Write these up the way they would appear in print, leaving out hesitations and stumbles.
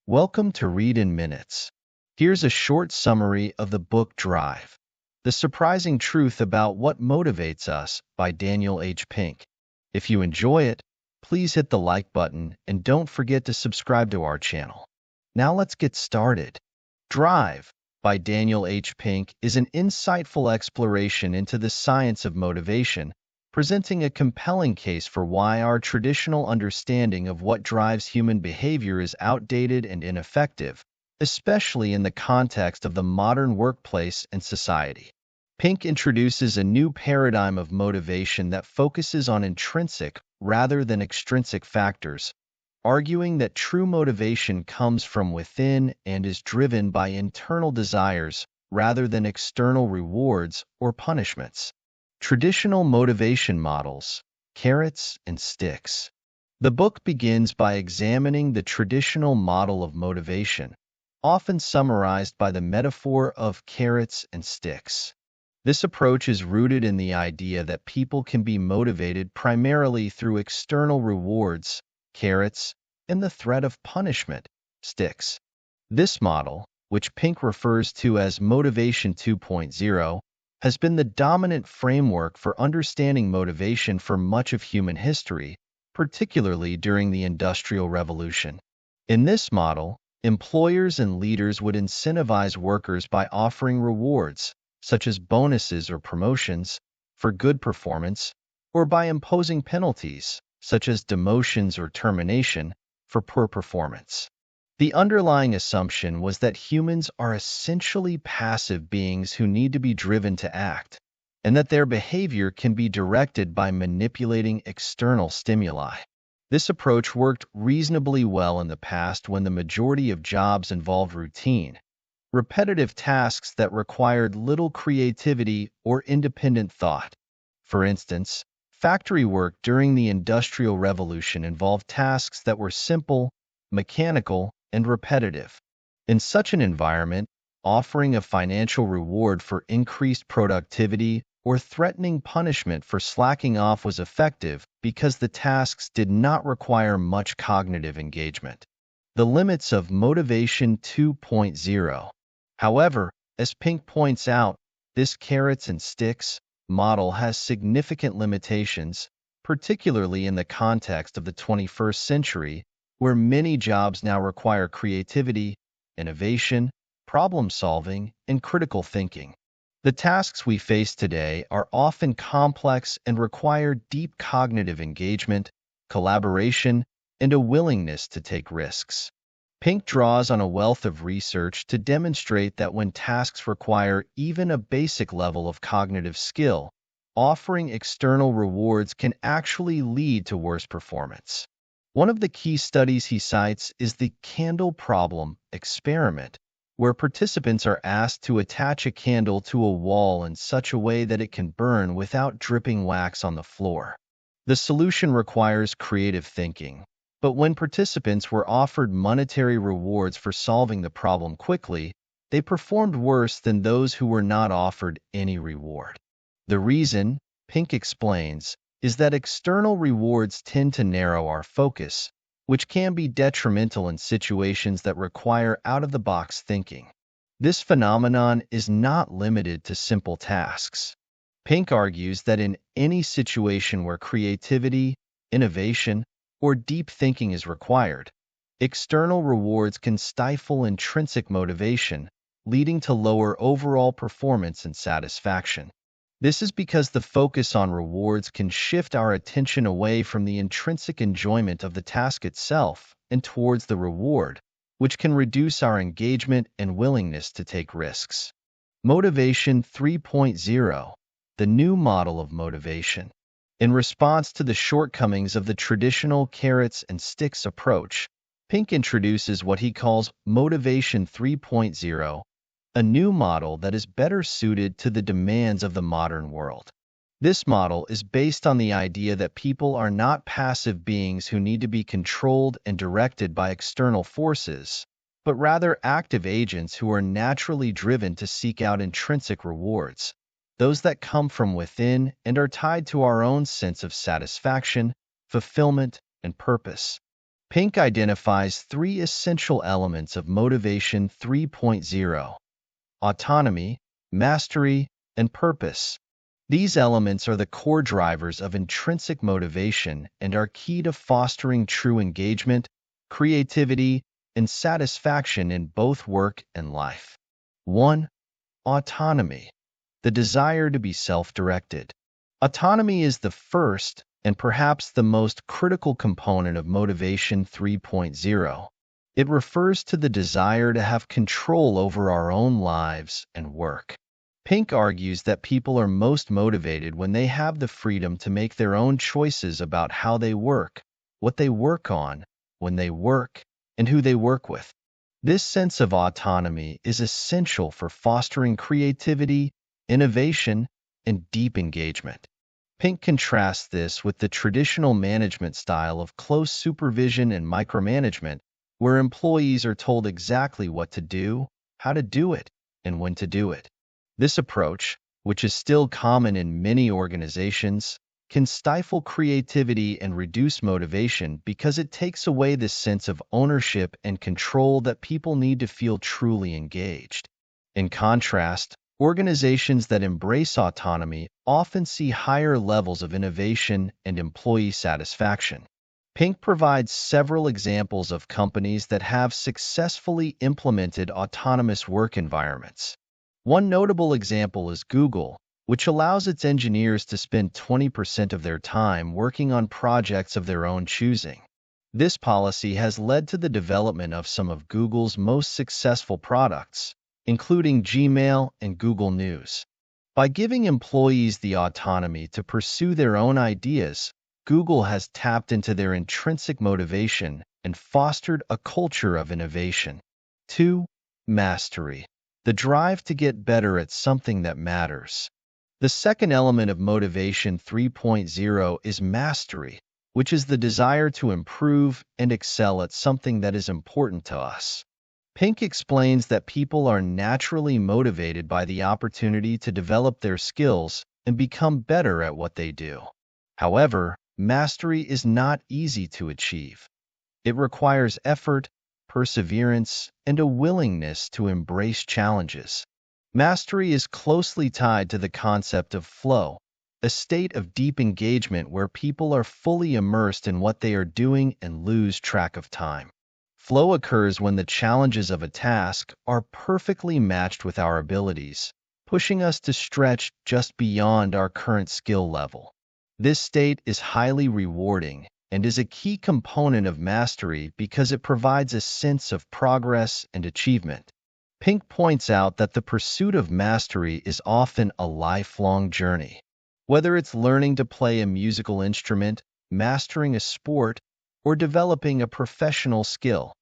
Welcome to Read in Minutes. Here's a short summary of the book Drive: The Surprising Truth About What Motivates Us by Daniel H. Pink. If you enjoy it, please hit the like button and don't forget to subscribe to our channel. Now let's get started. Drive by Daniel H. Pink is an insightful exploration into the science of motivation, presenting a compelling case for why our traditional understanding of what drives human behavior is outdated and ineffective, especially in the context of the modern workplace and society. Pink introduces a new paradigm of motivation that focuses on intrinsic rather than extrinsic factors, arguing that true motivation comes from within and is driven by internal desires rather than external rewards or punishments. Traditional motivation models, carrots and sticks. The book begins by examining the traditional model of motivation, often summarized by the metaphor of carrots and sticks. This approach is rooted in the idea that people can be motivated primarily through external rewards, carrots, and the threat of punishment, sticks. This model, which Pink refers to as Motivation 2.0, has been the dominant framework for understanding motivation for much of human history, particularly during the Industrial Revolution. In this model, employers and leaders would incentivize workers by offering rewards, such as bonuses or promotions, for good performance, or by imposing penalties, such as demotions or termination, for poor performance. The underlying assumption was that humans are essentially passive beings who need to be driven to act, and that their behavior can be directed by manipulating external stimuli. This approach worked reasonably well in the past when the majority of jobs involved routine, repetitive tasks that required little creativity or independent thought. For instance, factory work during the Industrial Revolution involved tasks that were simple, mechanical, and repetitive. In such an environment, offering a financial reward for increased productivity or threatening punishment for slacking off was effective because the tasks did not require much cognitive engagement. The limits of Motivation 2.0. However, as Pink points out, this carrots and sticks model has significant limitations, particularly in the context of the 21st century, where many jobs now require creativity, innovation, problem-solving, and critical thinking. The tasks we face today are often complex and require deep cognitive engagement, collaboration, and a willingness to take risks. Pink draws on a wealth of research to demonstrate that when tasks require even a basic level of cognitive skill, offering external rewards can actually lead to worse performance. One of the key studies he cites is the candle problem experiment, where participants are asked to attach a candle to a wall in such a way that it can burn without dripping wax on the floor. The solution requires creative thinking, but when participants were offered monetary rewards for solving the problem quickly, they performed worse than those who were not offered any reward. The reason, Pink explains, is that external rewards tend to narrow our focus, which can be detrimental in situations that require out-of-the-box thinking. This phenomenon is not limited to simple tasks. Pink argues that in any situation where creativity, innovation, or deep thinking is required, external rewards can stifle intrinsic motivation, leading to lower overall performance and satisfaction. This is because the focus on rewards can shift our attention away from the intrinsic enjoyment of the task itself and towards the reward, which can reduce our engagement and willingness to take risks. Motivation 3.0, the new model of motivation. In response to the shortcomings of the traditional carrots and sticks approach, Pink introduces what he calls Motivation 3.0, a new model that is better suited to the demands of the modern world. This model is based on the idea that people are not passive beings who need to be controlled and directed by external forces, but rather active agents who are naturally driven to seek out intrinsic rewards, those that come from within and are tied to our own sense of satisfaction, fulfillment, and purpose. Pink identifies three essential elements of Motivation 3.0: autonomy, mastery, and purpose. These elements are the core drivers of intrinsic motivation and are key to fostering true engagement, creativity, and satisfaction in both work and life. 1. Autonomy, the desire to be self-directed. Autonomy is the first and perhaps the most critical component of Motivation 3.0. It refers to the desire to have control over our own lives and work. Pink argues that people are most motivated when they have the freedom to make their own choices about how they work, what they work on, when they work, and who they work with. This sense of autonomy is essential for fostering creativity, innovation, and deep engagement. Pink contrasts this with the traditional management style of close supervision and micromanagement, where employees are told exactly what to do, how to do it, and when to do it. This approach, which is still common in many organizations, can stifle creativity and reduce motivation because it takes away the sense of ownership and control that people need to feel truly engaged. In contrast, organizations that embrace autonomy often see higher levels of innovation and employee satisfaction. Pink provides several examples of companies that have successfully implemented autonomous work environments. One notable example is Google, which allows its engineers to spend 20% of their time working on projects of their own choosing. This policy has led to the development of some of Google's most successful products, including Gmail and Google News. By giving employees the autonomy to pursue their own ideas, Google has tapped into their intrinsic motivation and fostered a culture of innovation. 2. Mastery, the drive to get better at something that matters. The second element of Motivation 3.0 is mastery, which is the desire to improve and excel at something that is important to us. Pink explains that people are naturally motivated by the opportunity to develop their skills and become better at what they do. However, mastery is not easy to achieve. It requires effort, perseverance, and a willingness to embrace challenges. Mastery is closely tied to the concept of flow, a state of deep engagement where people are fully immersed in what they are doing and lose track of time. Flow occurs when the challenges of a task are perfectly matched with our abilities, pushing us to stretch just beyond our current skill level. This state is highly rewarding and is a key component of mastery because it provides a sense of progress and achievement. Pink points out that the pursuit of mastery is often a lifelong journey. Whether it's learning to play a musical instrument, mastering a sport, or developing a professional skill,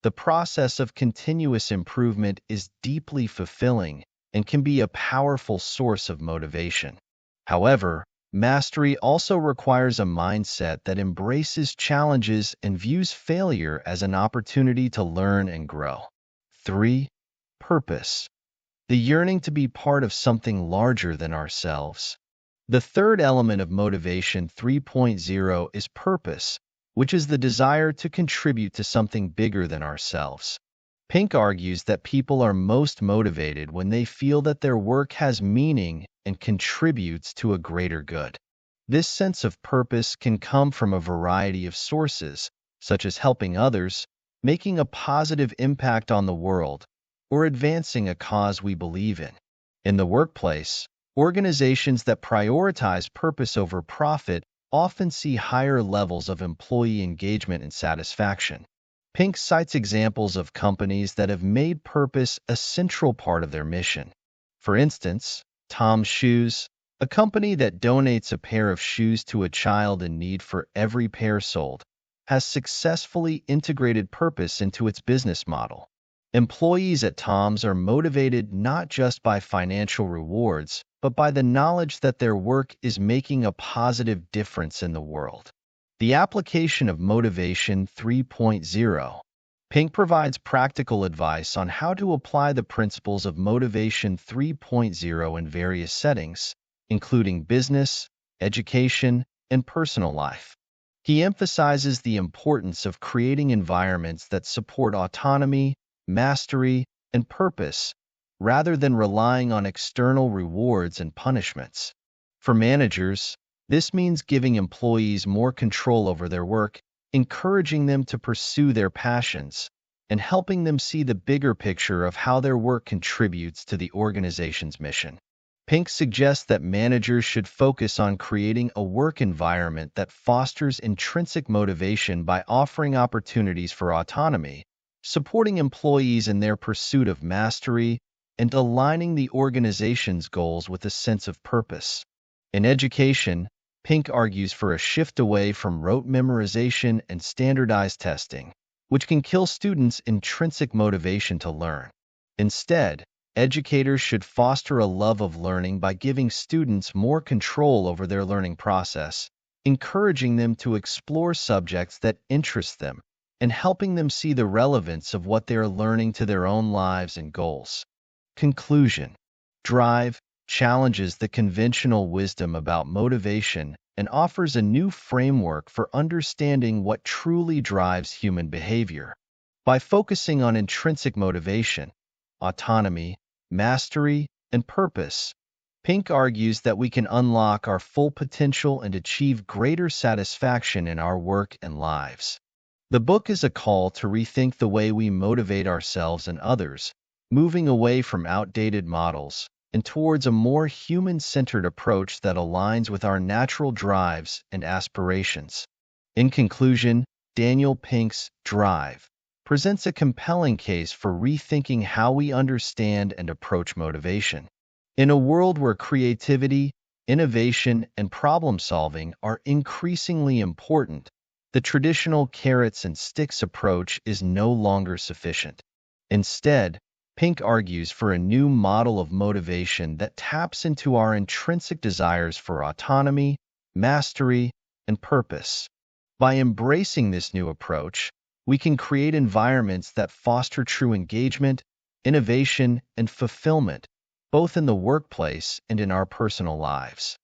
the process of continuous improvement is deeply fulfilling and can be a powerful source of motivation. However, mastery also requires a mindset that embraces challenges and views failure as an opportunity to learn and grow. 3. Purpose, the yearning to be part of something larger than ourselves. The third element of Motivation 3.0 is purpose, which is the desire to contribute to something bigger than ourselves. Pink argues that people are most motivated when they feel that their work has meaning and contributes to a greater good. This sense of purpose can come from a variety of sources, such as helping others, making a positive impact on the world, or advancing a cause we believe in. In the workplace, organizations that prioritize purpose over profit often see higher levels of employee engagement and satisfaction. Pink cites examples of companies that have made purpose a central part of their mission. For instance, Tom's Shoes, a company that donates a pair of shoes to a child in need for every pair sold, has successfully integrated purpose into its business model. Employees at Tom's are motivated not just by financial rewards, but by the knowledge that their work is making a positive difference in the world. The application of Motivation 3.0. Pink provides practical advice on how to apply the principles of Motivation 3.0 in various settings, including business, education, and personal life. He emphasizes the importance of creating environments that support autonomy, mastery, and purpose, rather than relying on external rewards and punishments. For managers, this means giving employees more control over their work, encouraging them to pursue their passions, and helping them see the bigger picture of how their work contributes to the organization's mission. Pink suggests that managers should focus on creating a work environment that fosters intrinsic motivation by offering opportunities for autonomy, supporting employees in their pursuit of mastery, and aligning the organization's goals with a sense of purpose. In education, Pink argues for a shift away from rote memorization and standardized testing, which can kill students' intrinsic motivation to learn. Instead, educators should foster a love of learning by giving students more control over their learning process, encouraging them to explore subjects that interest them, and helping them see the relevance of what they are learning to their own lives and goals. Conclusion: Drive challenges the conventional wisdom about motivation and offers a new framework for understanding what truly drives human behavior. By focusing on intrinsic motivation, autonomy, mastery, and purpose, Pink argues that we can unlock our full potential and achieve greater satisfaction in our work and lives. The book is a call to rethink the way we motivate ourselves and others, moving away from outdated models and towards a more human-centered approach that aligns with our natural drives and aspirations. In conclusion, Daniel Pink's Drive presents a compelling case for rethinking how we understand and approach motivation. In a world where creativity, innovation, and problem-solving are increasingly important, the traditional carrots and sticks approach is no longer sufficient. Instead, Pink argues for a new model of motivation that taps into our intrinsic desires for autonomy, mastery, and purpose. By embracing this new approach, we can create environments that foster true engagement, innovation, and fulfillment, both in the workplace and in our personal lives.